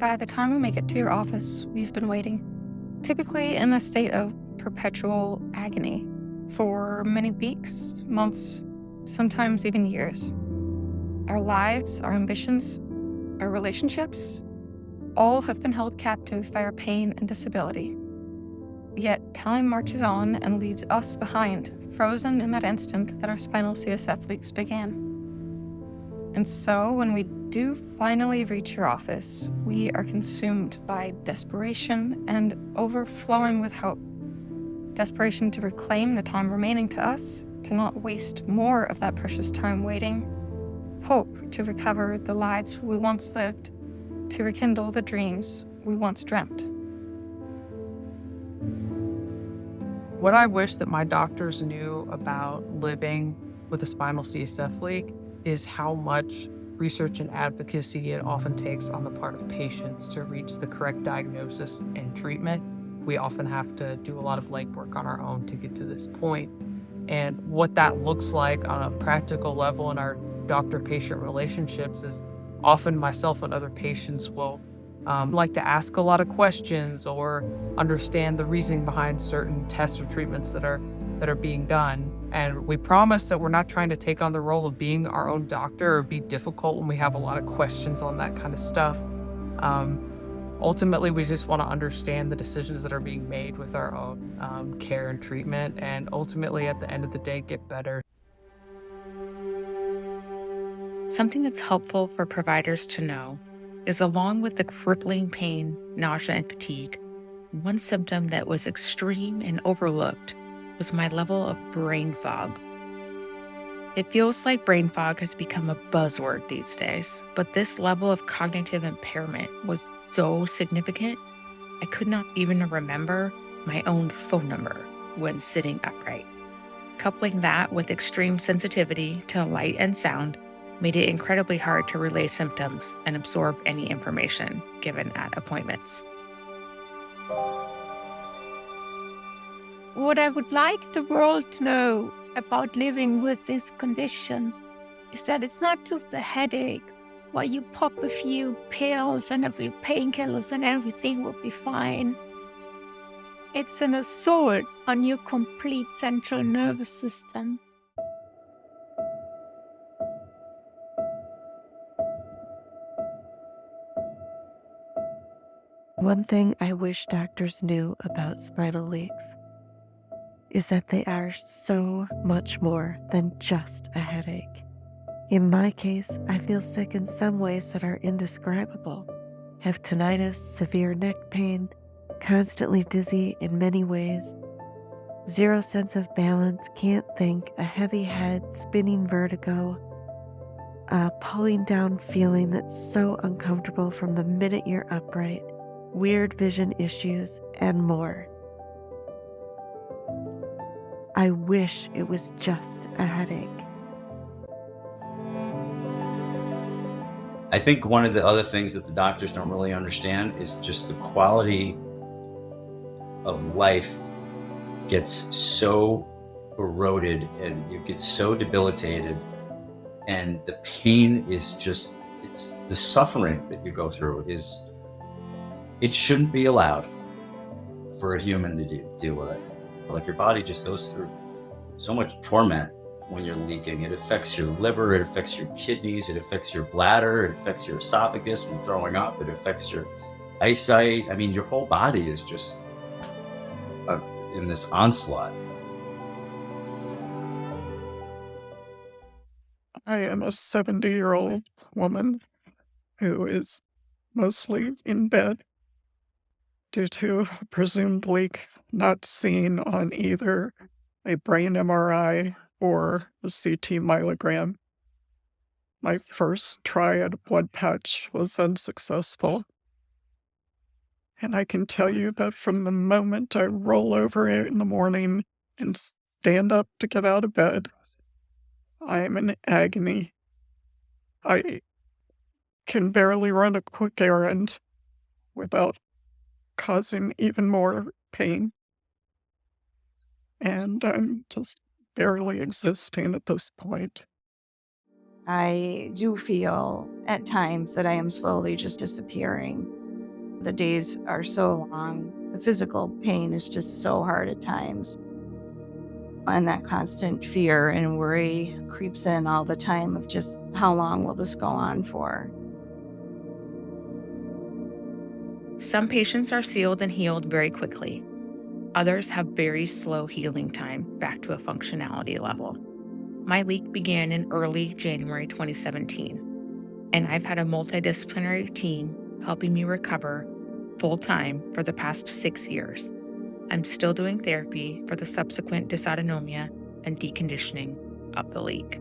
by the time we make it to your office, we've been waiting, typically in a state of perpetual agony for many weeks, months, sometimes even years. Our lives, our ambitions, our relationships, all have been held captive by our pain and disability. Yet time marches on and leaves us behind, frozen in that instant that our spinal CSF leaks began. And so when we do finally reach your office, we are consumed by desperation and overflowing with hope. Desperation to reclaim the time remaining to us, to not waste more of that precious time waiting. Hope to recover the lives we once lived, to rekindle the dreams we once dreamt. What I wish that my doctors knew about living with a spinal CSF leak is how much research and advocacy it often takes on the part of patients to reach the correct diagnosis and treatment. We often have to do a lot of legwork on our own to get to this point. And what that looks like on a practical level in our doctor-patient relationships is often myself and other patients will like to ask a lot of questions or understand the reasoning behind certain tests or treatments that are being done. And we promise that we're not trying to take on the role of being our own doctor or be difficult when we have a lot of questions on that kind of stuff. Ultimately, we just want to understand the decisions that are being made with our own care and treatment, and ultimately, at the end of the day, get better. Something that's helpful for providers to know is, along with the crippling pain, nausea, and fatigue, one symptom that was extreme and overlooked was my level of brain fog. It feels like brain fog has become a buzzword these days, but this level of cognitive impairment was so significant, I could not even remember my own phone number when sitting upright. Coupling that with extreme sensitivity to light and sound made it incredibly hard to relay symptoms and absorb any information given at appointments. What I would like the world to know about living with this condition is that it's not just a headache where you pop a few pills and a few painkillers and everything will be fine. It's an assault on your complete central nervous system. One thing I wish doctors knew about spinal leaks is that they are so much more than just a headache. In my case, I feel sick in some ways that are indescribable. Have tinnitus, severe neck pain, constantly dizzy in many ways, zero sense of balance, can't think, a heavy head, spinning vertigo, a pulling down feeling that's so uncomfortable from the minute you're upright, weird vision issues, and more. I wish it was just a headache. I think one of the other things that the doctors don't really understand is just the quality of life gets so eroded and you get so debilitated, and the pain is just, it's the suffering that you go through is, it shouldn't be allowed for a human to deal with it. Like, your body just goes through so much torment when you're leaking. It affects your liver, it affects your kidneys, it affects your bladder, it affects your esophagus from throwing up, it affects your eyesight. I mean, your whole body is just in this onslaught. I am a 70-year-old woman who is mostly in bed due to a presumed leak not seen on either a brain MRI or a CT myelogram. My first try at a blood patch was unsuccessful. And I can tell you that from the moment I roll over in the morning and stand up to get out of bed, I am in agony. I can barely run a quick errand without causing even more pain. And I'm just barely existing at this point. I do feel at times that I am slowly just disappearing. The days are so long. The physical pain is just so hard at times. And that constant fear and worry creeps in all the time of just how long will this go on for? Some patients are sealed and healed very quickly. Others have very slow healing time back to a functionality level. My leak began in early January 2017, and I've had a multidisciplinary team helping me recover full-time for the past 6 years. I'm still doing therapy for the subsequent dysautonomia and deconditioning of the leak.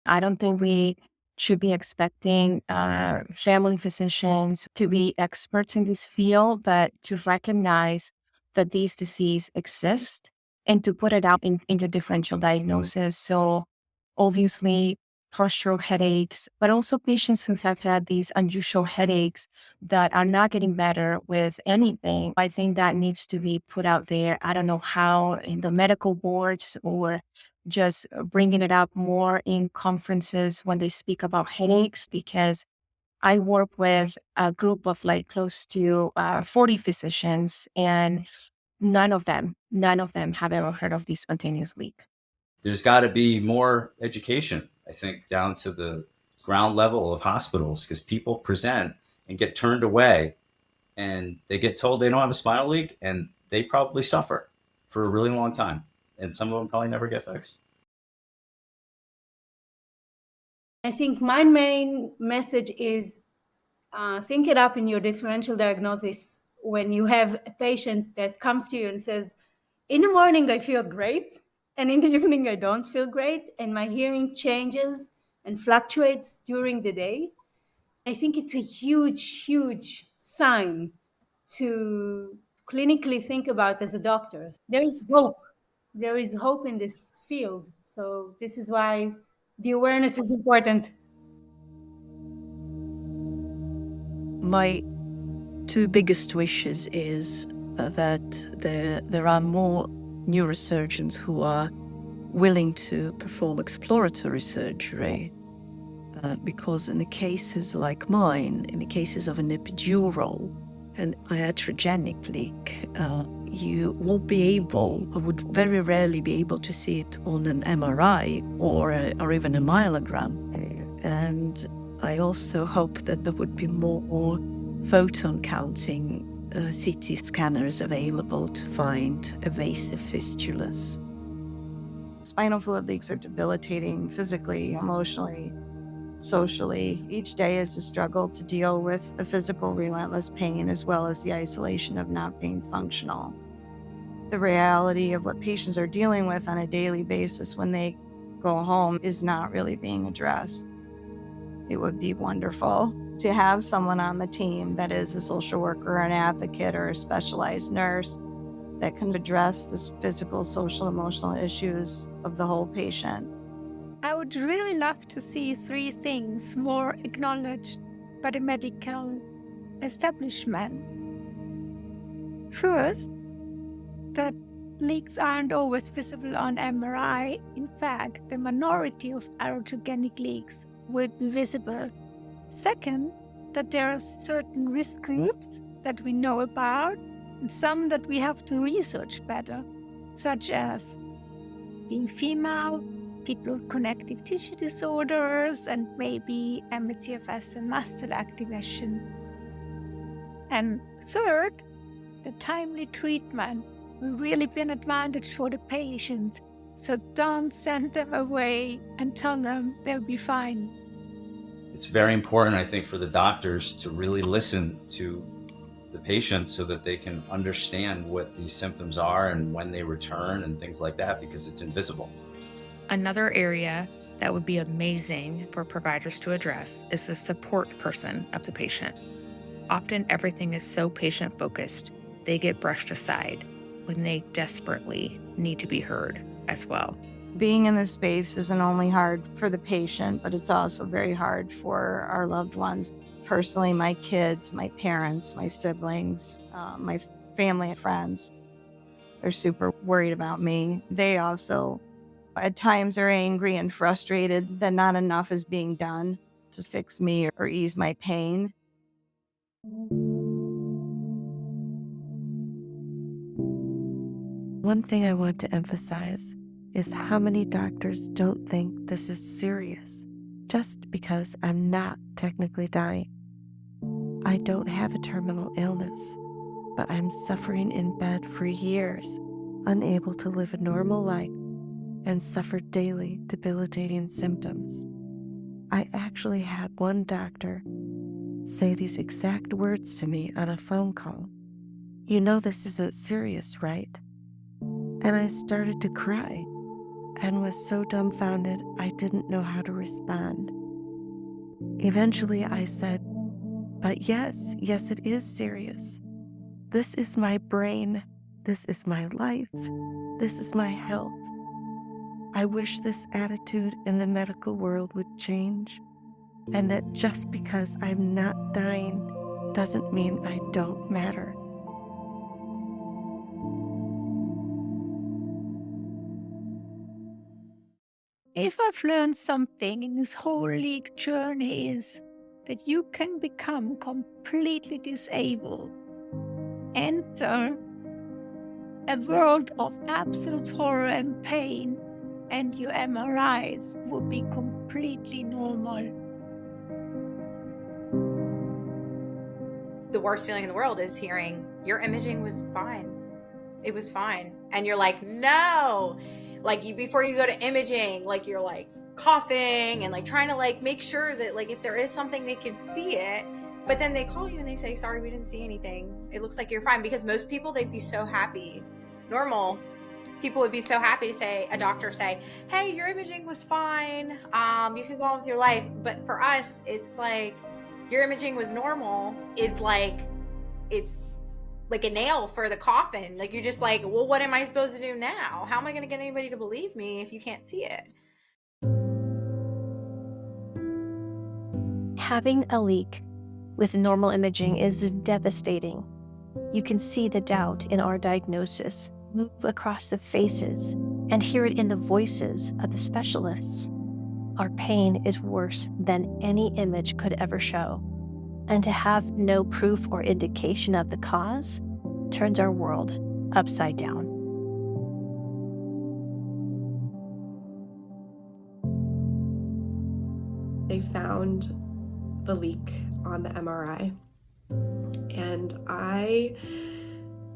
I don't think we should be expecting family physicians to be experts in this field, but to recognize that these diseases exist and to put it out into differential diagnosis. So obviously postural headaches, but also patients who have had these unusual headaches that are not getting better with anything. I think that needs to be put out there. I don't know how in the medical boards or just bringing it up more in conferences when they speak about headaches, because I work with a group of like close to 40 physicians, and none of them have ever heard of the spontaneous leak. There's got to be more education, I think, down to the ground level of hospitals, because people present and get turned away and they get told they don't have a spinal leak and they probably suffer for a really long time. And some of them probably never get fixed. I think my main message is think it up in your differential diagnosis when you have a patient that comes to you and says, in the morning I feel great, and in the evening I don't feel great, and my hearing changes and fluctuates during the day. I think it's a huge, huge sign to clinically think about as a doctor. There is hope. There is hope in this field. So this is why the awareness is important. My two biggest wishes is that there are more neurosurgeons who are willing to perform exploratory surgery, because in the cases like mine, in the cases of an epidural and iatrogenic leak, you won't be able, or would very rarely be able to see it on an MRI or even a myelogram. And I also hope that there would be more photon counting CT scanners available to find evasive fistulas. Spinal fluid leaks are debilitating physically, emotionally, socially. Each day is a struggle to deal with the physical relentless pain as well as the isolation of not being functional. The reality of what patients are dealing with on a daily basis when they go home is not really being addressed. It would be wonderful to have someone on the team that is a social worker, an advocate, or a specialized nurse that can address the physical, social, emotional issues of the whole patient. I would really love to see three things more acknowledged by the medical establishment. First, that leaks aren't always visible on MRI. In fact, the minority of iatrogenic leaks will be visible. Second, that there are certain risk groups that we know about and some that we have to research better, such as being female, people with connective tissue disorders, and maybe MTFS and mast cell activation. And third, the timely treatment will really be an advantage for the patient. So don't send them away and tell them they'll be fine. It's very important, I think, for the doctors to really listen to the patients so that they can understand what these symptoms are and when they return and things like that, because it's invisible. Another area that would be amazing for providers to address is the support person of the patient. Often everything is so patient-focused, they get brushed aside when they desperately need to be heard as well. Being in this space isn't only hard for the patient, but it's also very hard for our loved ones. Personally, my kids, my parents, my siblings, my family and friends, they're super worried about me. They also at times are angry and frustrated that not enough is being done. to fix me or ease my pain. One thing I want to emphasize is how many doctors don't think this is serious just because I'm not technically dying. I don't have a terminal illness, but I'm suffering in bed for years, unable to live a normal life, and suffer daily debilitating symptoms. I actually had one doctor say these exact words to me on a phone call. "You know this isn't serious, right?" And I started to cry and was so dumbfounded I didn't know how to respond. Eventually I said, "But yes, it is serious. This is my brain. This is my life. This is my health. I wish this attitude in the medical world would change, and that just because I'm not dying doesn't mean I don't matter." If I've learned something in this whole league journey is that you can become completely disabled, enter a world of absolute horror and pain, and your MRIs will be completely normal. The worst feeling in the world is hearing your imaging was fine. It was fine. And you're like, no. Like before you go to imaging, like you're like coughing and like trying to like make sure that like if there is something they can see it. But then they call you and they say, "Sorry, we didn't see anything. It looks like you're fine." Because most people, they'd be so happy. Normal people would be so happy to say, a doctor say, "Hey, your imaging was fine. You can go on with your life." But for us, it's like your imaging was normal is like, it's like a nail for the coffin. Like you're just like, well, what am I supposed to do now? How am I going to get anybody to believe me if you can't see it? Having a leak with normal imaging is devastating. You can see the doubt in our diagnosis move across the faces and hear it in the voices of the specialists. Our pain is worse than any image could ever show. And to have no proof or indication of the cause turns our world upside down. They found the leak on the MRI, and I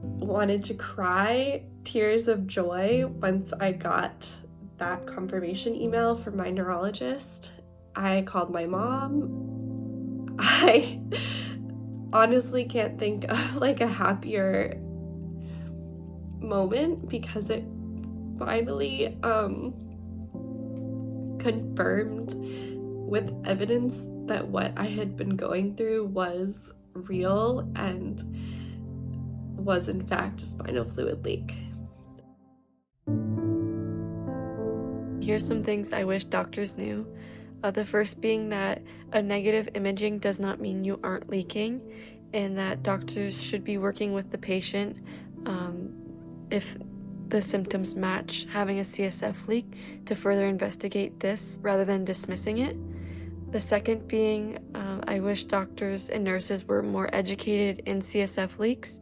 wanted to cry tears of joy once I got that confirmation email from my neurologist. I called my mom. I honestly can't think of like a happier moment because it finally confirmed with evidence that what I had been going through was real and was in fact a spinal fluid leak. Here's some things I wish doctors knew. The first being that a negative imaging does not mean you aren't leaking, and that doctors should be working with the patient if the symptoms match having a CSF leak to further investigate this rather than dismissing it. The second being, I wish doctors and nurses were more educated in CSF leaks.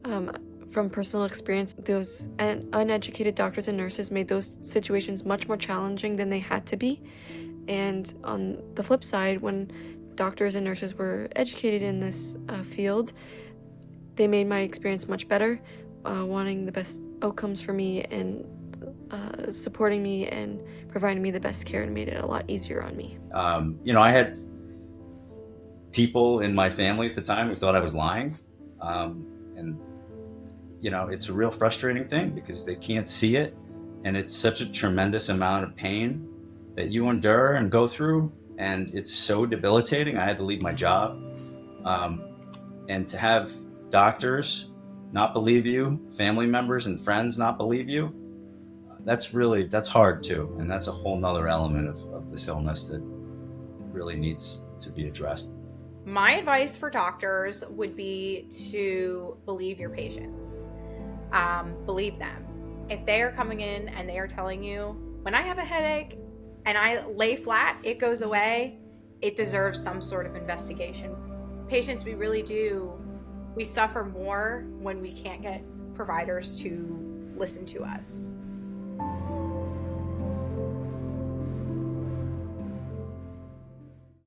From personal experience, those uneducated doctors and nurses made those situations much more challenging than they had to be. And on the flip side, when doctors and nurses were educated in this field, they made my experience much better, wanting the best outcomes for me and supporting me and providing me the best care, and made it a lot easier on me. I had people in my family at the time who thought I was lying. And it's a real frustrating thing because they can't see it. And it's such a tremendous amount of pain that you endure and go through. And it's so debilitating. I had to leave my job. And to have doctors not believe you, family members and friends not believe you, that's hard too. And that's a whole nother element of this illness that really needs to be addressed. My advice for doctors would be to believe your patients. Believe them. If they are coming in and they are telling you, when I have a headache and I lay flat, it goes away, it deserves some sort of investigation. Patients, we suffer more when we can't get providers to listen to us.